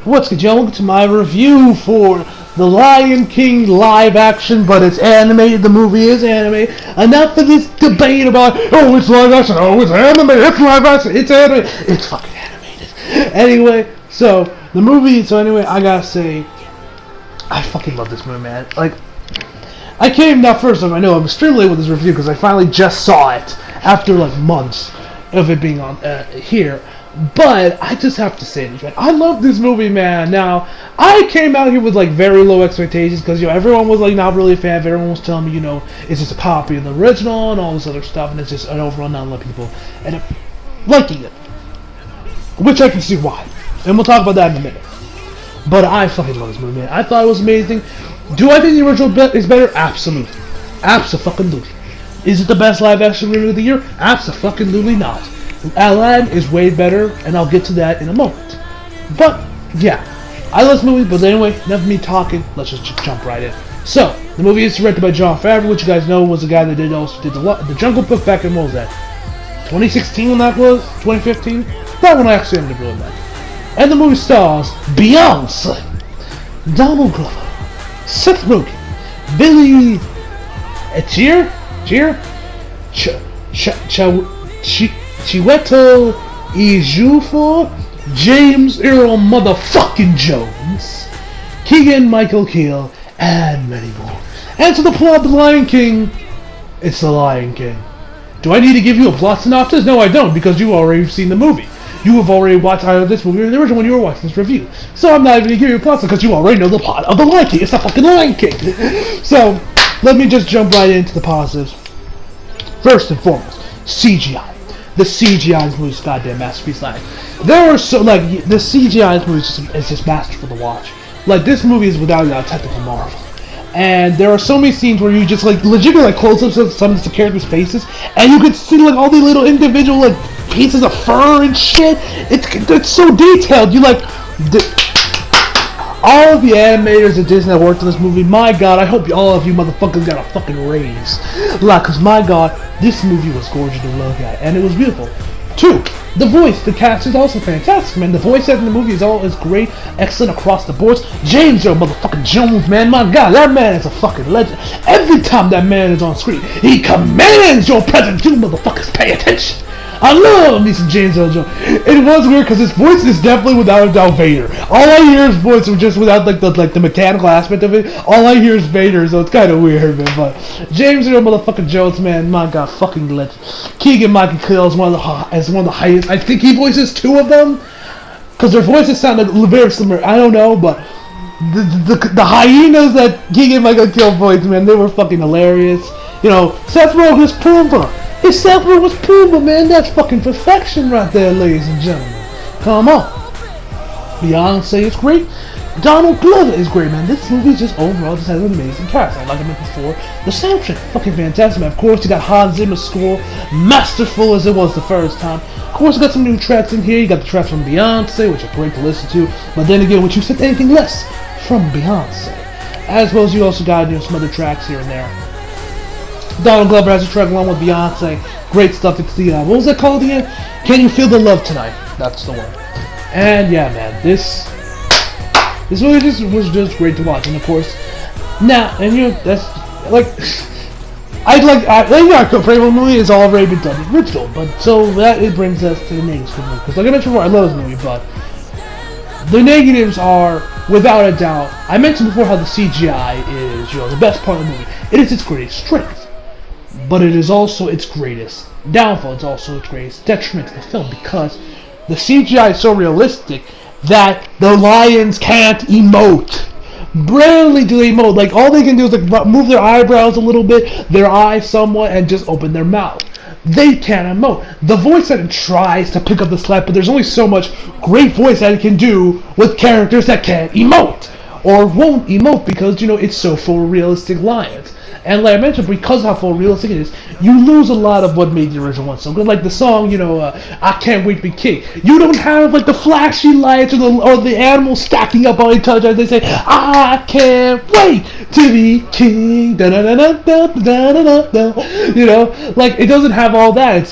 What's good, y'all? Welcome to my review for The Lion King live action, but it's animated. The movie is animated. Enough of this debate about, oh, it's live action, oh, it's animated, it's live action, it's animated. It's fucking animated. Anyway, I gotta say, I fucking love this movie, man. Like, I came now first, I know I'm extremely late with this review because I finally just saw it after like months of it being on here. But I just have to say this, man. I love this movie, man. Now, I came out here with like very low expectations because everyone was like not really a fan of it. Everyone was telling me it's just a copy of the original and all this other stuff, and it's just an overall not a lot of people end up liking it, which I can see why, and we'll talk about that in a minute. But I fucking love this movie, man. I thought it was amazing. Do I think the original is better? Absolutely. Absolutely. Is it the best live action movie of the year? Absolutely not. Aladdin is way better, and I'll get to that in a moment. But, yeah. I love this movie, but anyway, enough of me talking. Let's just jump right in. So, the movie is directed by Jon Favreau, which you guys know was the guy that also did the Jungle Book back in, what was that? 2016 when that was? 2015? That one I actually ended up really liking. And the movie stars Beyonce, Donald Glover, Seth Rogen, Billy Chiwetel Ejiofor, James Earl motherfucking Jones, Keegan-Michael Key, and many more. And to the plot of The Lion King, it's The Lion King. Do I need to give you a plot synopsis? No, I don't, because you've already seen the movie. You have already watched either this movie or the original when you were watching this review. So I'm not even going to give you a plot because you already know the plot of The Lion King. It's the fucking Lion King. So, let me just jump right into the positives. First and foremost, CGI. The CGI in this movie is a goddamn masterpiece. The CGI in this movie is just masterful to watch. Like, this movie is without a doubt technical marvel. And there are so many scenes where you just legitimately close-ups of some of the characters' faces, and you can see all the little individual pieces of fur and shit. It's so detailed. All of the animators at Disney that worked on this movie, my god, I hope all of you motherfuckers got a fucking raise. Cause my god, this movie was gorgeous to look at, and it was beautiful. 2, the voice, the cast is also fantastic, man. The voice acting in the movie is great, excellent across the boards. James Earl motherfucking Jones, man, my god, that man is a fucking legend. Every time that man is on screen, he commands your presence. You motherfuckers pay attention. I love me some James Earl Jones. It was weird because his voice is definitely without a doubt Vader. All I hear is voice, just without the mechanical aspect of it. All I hear is Vader, so it's kind of weird, man. But James Earl motherfucking Jones, man, my god, fucking legend. Keegan-Michael Key is one of the highest. I think he voices 2 of them because their voices sound very similar. I don't know, but the hyenas that Keegan-Michael Key voiced, man, they were fucking hilarious. Seth Rogen is Pumbaa. His Seth Rogen was Pumbaa, man. That's fucking perfection right there, ladies and gentlemen. Come on. Beyonce is great. Donald Glover is great, man. This movie just overall just has an amazing cast. Like I mentioned before, the soundtrack, fucking fantastic, man. Of course, you got Hans Zimmer's score, masterful as it was the first time. Of course, you got some new tracks in here. You got the tracks from Beyonce, which are great to listen to. But then again, would you accept anything less from Beyonce? As well as you also got some other tracks here and there. Donald Glover has a track along with Beyonce. Great stuff. It's the, what was that called again? Can You Feel the Love Tonight? That's the one. And yeah, man, this movie was just great to watch. And of course, that's, our favorite movie has already been done, the original. But so it brings us to the negatives for the movie. Because like I mentioned before, I love this movie, but the negatives are, without a doubt, I mentioned before how the CGI is, the best part of the movie. It is its greatest strength. But it is also its greatest downfall. It's also its greatest detriment to the film because the CGI is so realistic that the lions can't emote. Rarely do they emote. All they can do is move their eyebrows a little bit, their eyes somewhat, and just open their mouth. They can't emote. The voice actor tries to pick up the slack, but there's only so much great voice that it can do with characters that can't emote or won't emote because it's so full of realistic lions. And like I mentioned, because of how full realistic it is, you lose a lot of what made the original one so good. Like the song, I Can't Wait to Be King. You don't have the flashy lights or the animals stacking up on each other. They say, I can't wait to be king. Da da da da da da da. It doesn't have all that. It's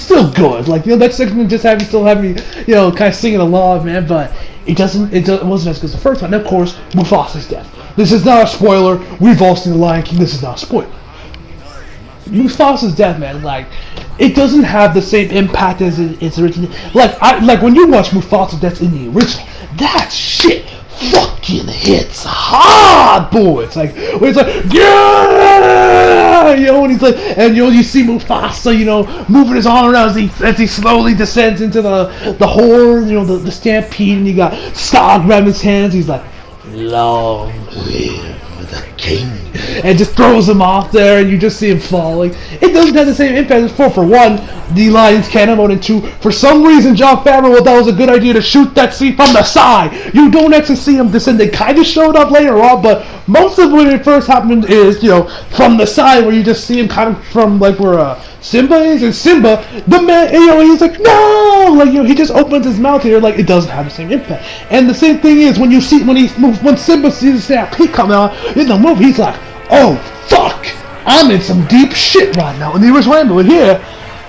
still good. That section just still have me, kind of singing along, man. But It wasn't as good as the first one. And of course, Mufasa's death. This is not a spoiler. We've all seen The Lion King. This is not a spoiler. Mufasa's death, man, like, it doesn't have the same impact as its original. Like when you watch Mufasa's death in the original, that shit fucking hits hard, boy. It's like, when it's like, yeah, and he's like, and you see Mufasa, moving his arm around as he slowly descends into the horde, the stampede, and you got Scar grabbing his hands. He's like, long live the king, and just throws him off there, and you just see him falling. It doesn't have the same impact as 4. For one, the Lions cannon mode, and 2, for some reason, Jon Favreau thought it was a good idea to shoot that scene from the side. You don't actually see him descend. They kind of showed up later on, but most of when it first happened is, from the side, where you just see him kind of from, like, where, Simba is, and Simba, the man, he's like, no! Like, he just opens his mouth here, like, it doesn't have the same impact. And the same thing is, when Simba sees that peak come out in the movie, he's like, oh, fuck! I'm in some deep shit right now. And the original Rambo here,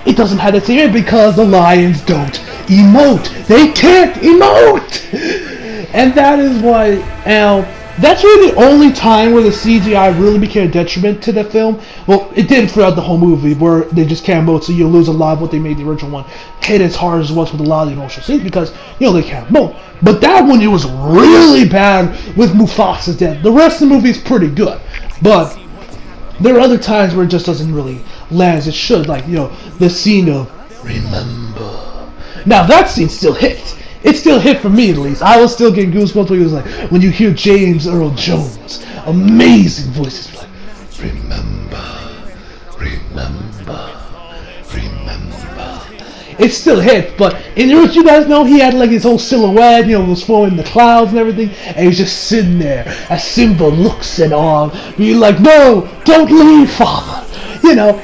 it doesn't have the same impact because the lions don't emote. They can't emote! And that is why, that's really the only time where the CGI really became a detriment to the film. Well, it did throughout the whole movie, where they just can't emote, so you lose a lot of what they made the original one hit as hard as it was with a lot of the emotional scenes, because, they can't emote. But that one, it was really bad with Mufasa's death. The rest of the movie is pretty good, but there are other times where it just doesn't really land as it should, like, the scene of Remember. Now, that scene still hits. It still hit for me, at least. I was still getting goosebumps when he was like, when you hear James Earl Jones, amazing voices, like, remember. It still hit, but in the you guys know he had like his whole silhouette, was flowing in the clouds and everything, and he's just sitting there as Simba looks at all, being like, no, don't leave, father.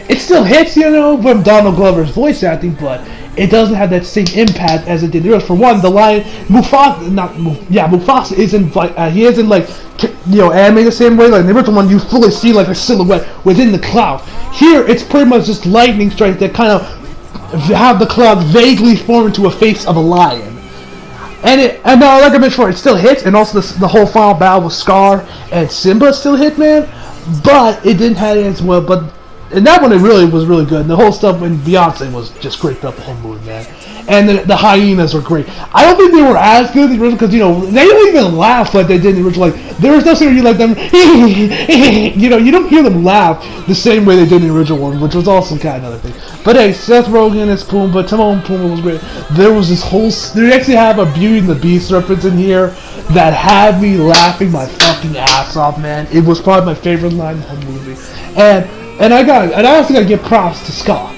It still hits, from Donald Glover's voice acting, but it doesn't have that same impact as it did. For one, the lion, Mufasa isn't like, he isn't like, animated the same way. Like in the original one, you fully see like a silhouette within the cloud. Here, it's pretty much just lightning strikes that kind of have the cloud vaguely form into a face of a lion. And like I mentioned before, it still hits, and also the whole final battle with Scar and Simba still hit, man. But it didn't have it as well, and that one, it really was really good. And the whole stuff when Beyonce was just great throughout the whole movie, man. And the hyenas were great. I don't think they were as good in the original because, they don't even laugh like they did in the original. Like, there was no scene where you let them, you don't hear them laugh the same way they did in the original one, which was also kind of another thing. But hey, Seth Rogen as Pumbaa, Timon and Pumbaa was great. There was this whole, they actually have a Beauty and the Beast reference in here that had me laughing my fucking ass off, man. It was probably my favorite line in the whole movie. And I also gotta give props to Scar.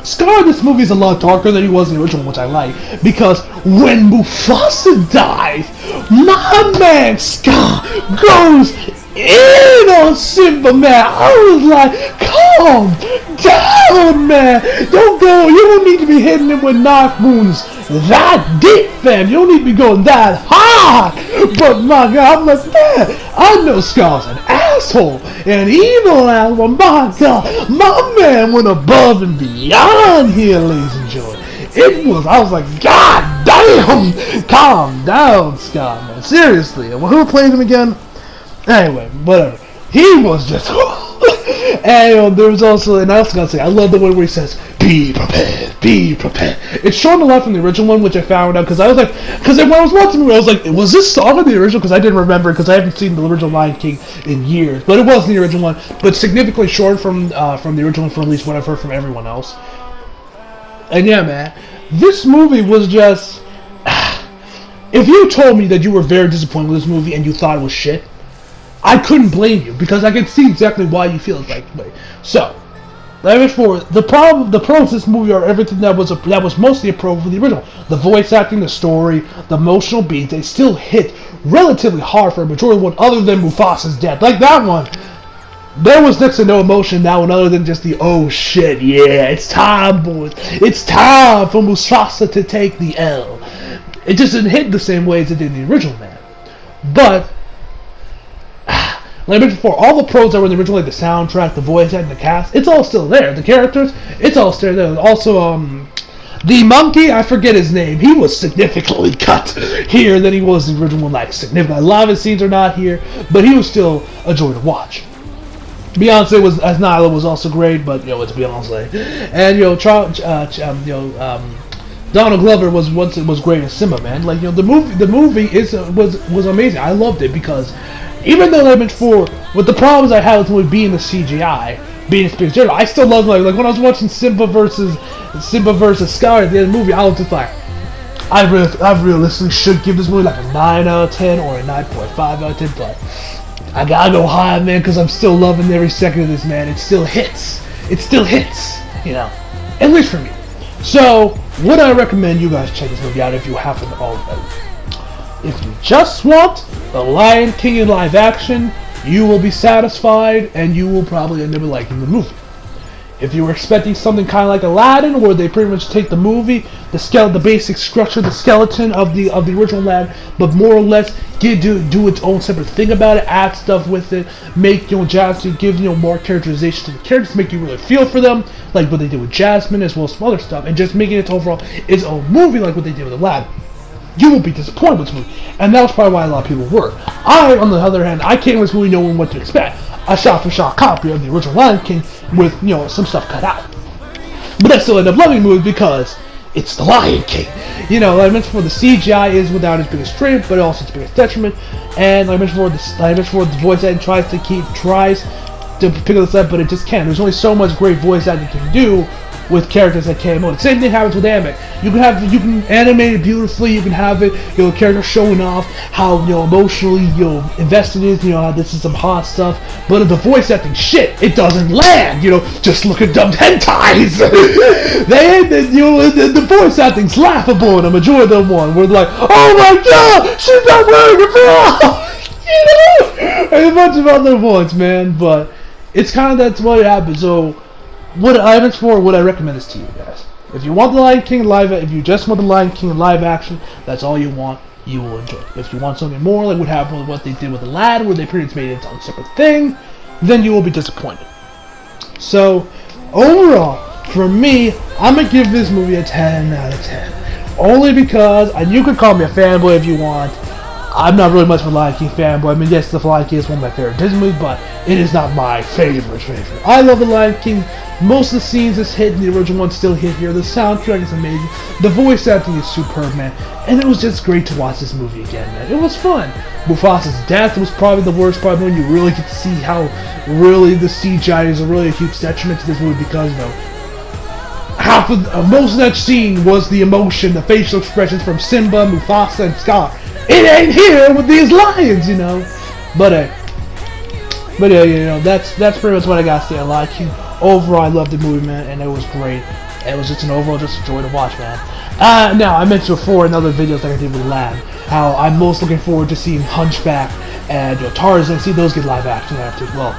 Scar in this movie is a lot darker than he was in the original, which I like, because when Mufasa dies, my man Scar goes in on Simba, man. I was like, calm down, man. Don't go. You don't need to be hitting him with knife wounds that deep, fam. You don't need to be going that hard. But my God, I'm like, man, I know Scar's an asshole, an evil asshole. My God, my man went above and beyond here, ladies and gentlemen. I was like, God damn, calm down, Scar, man. Seriously, who plays him again? Anyway, whatever. He was just... And there was also, and I also gotta say, I love the one where he says, be prepared, be prepared. It's shown a lot from the original one, which I found out, because I was like, when I was watching it, I was like, was this song in the original? Because I didn't remember, because I haven't seen the original Lion King in years. But it was in the original one, but significantly short from the original one, from at least what I've heard from everyone else. And yeah, man, this movie was just... If you told me that you were very disappointed with this movie and you thought it was shit, I couldn't blame you, because I can see exactly why you feel like that way. So, like before, the pros of this movie are everything that was mostly a pro for the original. The voice acting, the story, the emotional beats, they still hit relatively hard for a majority of one, other than Mufasa's death. Like that one, there was next to no emotion in that one, other than just the, oh shit, yeah, it's time, boys. It's time for Mufasa to take the L. It just didn't hit the same way as it did in the original, man. But, like I mentioned before, all the pros that were in the original, like the soundtrack, the voice acting, the cast, it's all still there. The characters, it's all still there. Also, The monkey, I forget his name. He was significantly cut here than he was in the original one. Like significantly, a lot of his scenes are not here, but he was still a joy to watch. Beyonce was as Nyla was also great, but it's Beyonce, and Donald Glover was great as Simba, man. Like the movie was amazing. I loved it because even though I mentioned before, with the problems I had with the movie being the CGI, being Spears General, I still love like when I was watching Simba versus Scar at the end of the movie, I was just like, I realistically should give this movie like a 9 out of 10 or a 9.5 out of 10, but I gotta go high, man, because I'm still loving every second of this, man. It still hits. At least for me. So, would I recommend you guys check this movie out if you haven't already? If you just want The Lion King in live action, you will be satisfied, and you will probably end up liking the movie. If you were expecting something kind of like Aladdin, where they pretty much take the movie, the basic structure, the skeleton of the original Aladdin, but more or less do its own separate thing about it, add stuff with it, make Jasmine, give more characterization to the characters, make you really feel for them, like what they did with Jasmine as well as some other stuff, and just making it overall its own movie like what they did with Aladdin. You will be disappointed with this movie, and that was probably why a lot of people were. I, on the other hand, I came with this movie knowing what to expect. A shot-for-shot copy of the original Lion King with, some stuff cut out. But I still end up loving the movie because it's the Lion King. Like I mentioned before, the CGI is without its biggest strength, but also its biggest detriment. And like I mentioned before, the voice acting tries to pick up this up, but it just can't. There's only so much great voice acting you can do with characters that came on. The same thing happens with anime. You can animate it beautifully. You can have it, characters showing off how emotionally invested it is. How this is some hot stuff. But if the voice acting shit, it doesn't land. Just look at dubbed hentais. The voice acting's laughable in a majority of them one. We're like, oh my god, she's not wearing a bra. And a bunch of other ones, man. But it's kind of that's what happens. So. Would I recommend this to you guys? If you want the Lion King if you just want the Lion King in live action, that's all you want, you will enjoy it. If you want something more, like what happened with what they did with Aladdin, where they pretty much made it its own separate thing, then you will be disappointed. So, overall, for me, I'm gonna give this movie a 10 out of 10. Only because, and you can call me a fanboy if you want, I'm not really much of a Lion King fanboy. I mean, yes, the Lion King is one of my favorite Disney movies, but it is not my favorite. I love the Lion King. Most of the scenes is hit, and the original one still hit here. The soundtrack is amazing. The voice acting is superb, man. And it was just great to watch this movie again, man. It was fun. Mufasa's death was probably the worst part when you really get to see how really the CGI is really a huge detriment to this movie because, most of that scene was the emotion, the facial expressions from Simba, Mufasa, and Scar. It ain't here with these lions, But that's pretty much what I gotta say. I like you. Overall, I loved the movie, man, and it was great. It was just an overall just a joy to watch, man. Now, I mentioned before in other videos like I did with Aladdin, how I'm most looking forward to seeing Hunchback and Tarzan, see those get live action after. Well,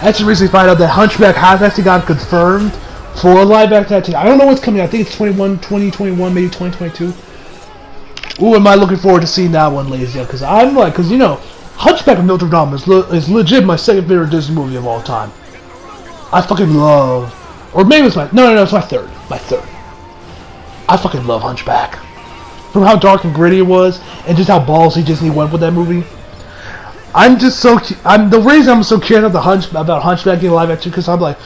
I actually recently found out that Hunchback has actually gotten confirmed for a live action. I don't know what's coming. I think it's 2021, maybe 2022. Ooh, am I looking forward to seeing that one, ladies and gentlemen, because Hunchback of Notre Dame is legit my second favorite Disney movie of all time. I fucking love, or maybe it's it's my third. I fucking love Hunchback. From how dark and gritty it was, and just how ballsy Disney went with that movie. The reason I'm so curious about Hunchback getting live action, because I'm like,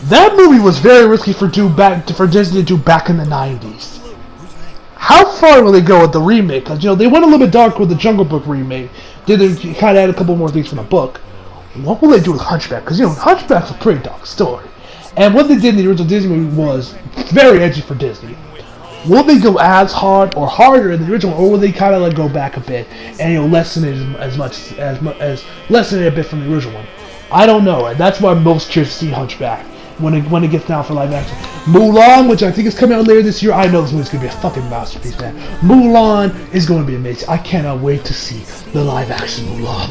that movie was very risky for Disney to do back in the 90s. How far will they go with the remake? Because, they went a little bit dark with the Jungle Book remake. They kind of add a couple more things from the book. What will they do with Hunchback? Because, Hunchback's a pretty dark story. And what they did in the original Disney movie was very edgy for Disney. Will they go as hard or harder in the original, or will they kind of go back a bit and lessen it as lessen it a bit from the original one? I don't know, and that's why I'm most curious to see Hunchback when it gets down for live action. Mulan, which I think is coming out later this year, I know this movie's gonna be a fucking masterpiece, man. Mulan is going to be amazing. I cannot wait to see the live action Mulan.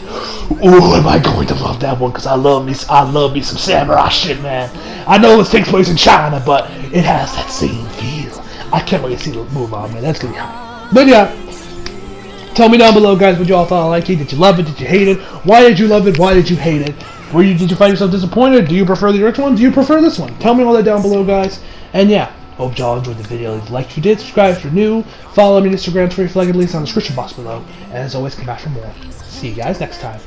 Oh, am I going to love that one? Because I love me some samurai shit, man. I know it takes place in China, but it has that same feel. I can't wait to see the Mulan, man. That's gonna be hot. But yeah, tell me down below, guys, what y'all thought. Like it? Did you love it? Did you hate it? Why did you love it? Why did you hate it? Did you find yourself disappointed? Do you prefer the original one? Do you prefer this one? Tell me all that down below, guys. And yeah, Hope y'all enjoyed the video. Leave a like if you did, subscribe if you're new, follow me on Instagram, Twitter, flag and links on the description box below. And as always, come back for more. See you guys next time.